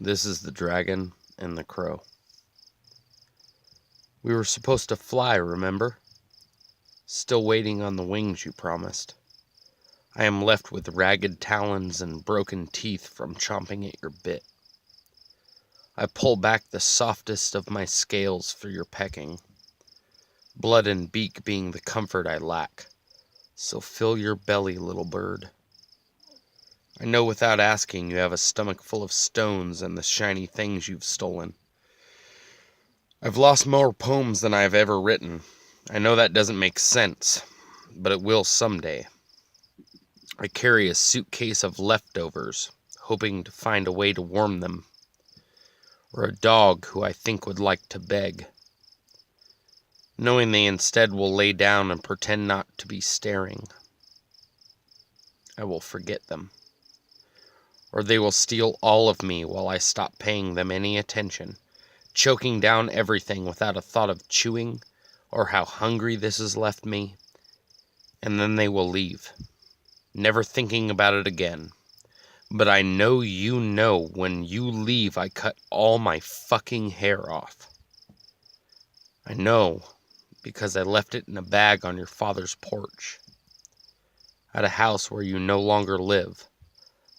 This is the Dragon and the Crow. We were supposed to fly, remember? Still waiting on the wings you promised. I am left with ragged talons and broken teeth from chomping at your bit. I pull back the softest of my scales for your pecking, blood and beak being the comfort I lack. So fill your belly, little bird. I know without asking you have a stomach full of stones and the shiny things you've stolen. I've lost more poems than I have ever written. I know that doesn't make sense, but it will someday. I carry a suitcase of leftovers, hoping to find a way to warm them, or a dog who I think would like to beg, knowing they instead will lay down and pretend not to be staring. I will forget them, or they will steal all of me while I stop paying them any attention, choking down everything without a thought of chewing or how hungry this has left me, and then they will leave, never thinking about it again. But I know you know when you leave I cut all my fucking hair off. I know because I left it in a bag on your father's porch, at a house where you no longer live,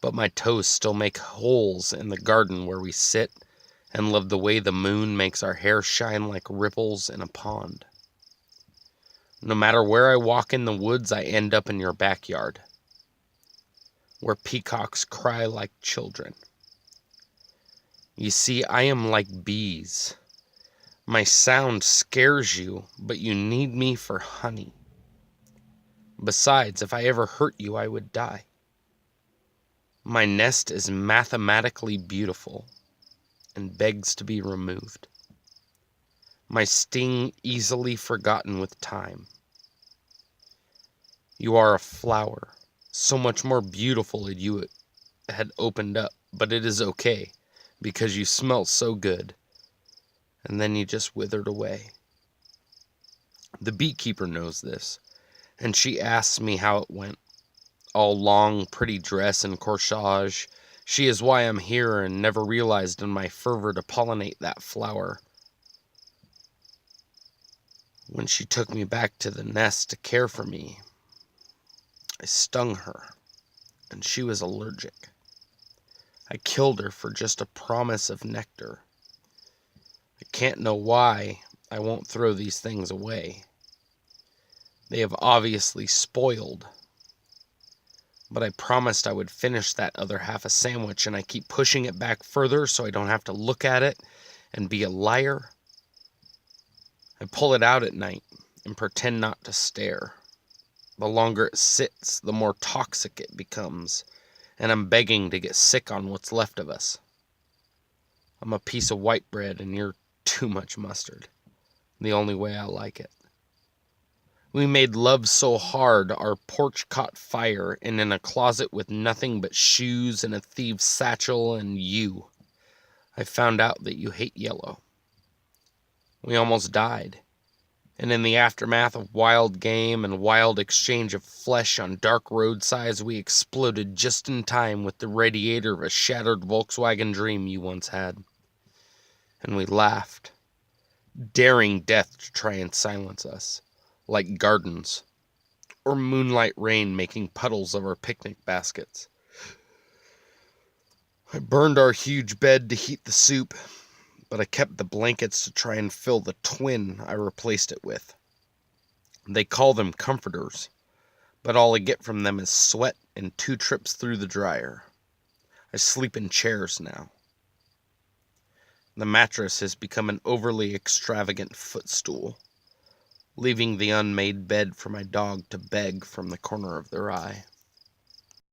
but my toes still make holes in the garden where we sit and love the way the moon makes our hair shine like ripples in a pond. No matter where I walk in the woods, I end up in your backyard, where peacocks cry like children. You see, I am like bees. My sound scares you, but you need me for honey. Besides, if I ever hurt you, I would die. My nest is mathematically beautiful and begs to be removed. My sting easily forgotten with time. You are a flower, so much more beautiful if you had opened up, but it is okay, because you smell so good, and then you just withered away. The beekeeper knows this, and she asks me how it went. All long, pretty dress and corsage. She is why I'm here and never realized in my fervor to pollinate that flower. When she took me back to the nest to care for me, I stung her, and she was allergic. I killed her for just a promise of nectar. I can't know why I won't throw these things away. They have obviously spoiled. But I promised I would finish that other half a sandwich, and I keep pushing it back further so I don't have to look at it and be a liar. I pull it out at night and pretend not to stare. The longer it sits, the more toxic it becomes, and I'm begging to get sick on what's left of us. I'm a piece of white bread and you're too much mustard, the only way I like it. We made love so hard our porch caught fire, and in a closet with nothing but shoes and a thief's satchel and you, I found out that you hate yellow. We almost died, and in the aftermath of wild game and wild exchange of flesh on dark roadsides, we exploded just in time with the radiator of a shattered Volkswagen dream you once had. And we laughed, daring death to try and silence us, like gardens, or moonlight rain making puddles of our picnic baskets. I burned our huge bed to heat the soup, but I kept the blankets to try and fill the twin I replaced it with. They call them comforters, but all I get from them is sweat and 2 trips through the dryer. I sleep in chairs now. The mattress has become an overly extravagant footstool, leaving the unmade bed for my dog to beg from the corner of their eye.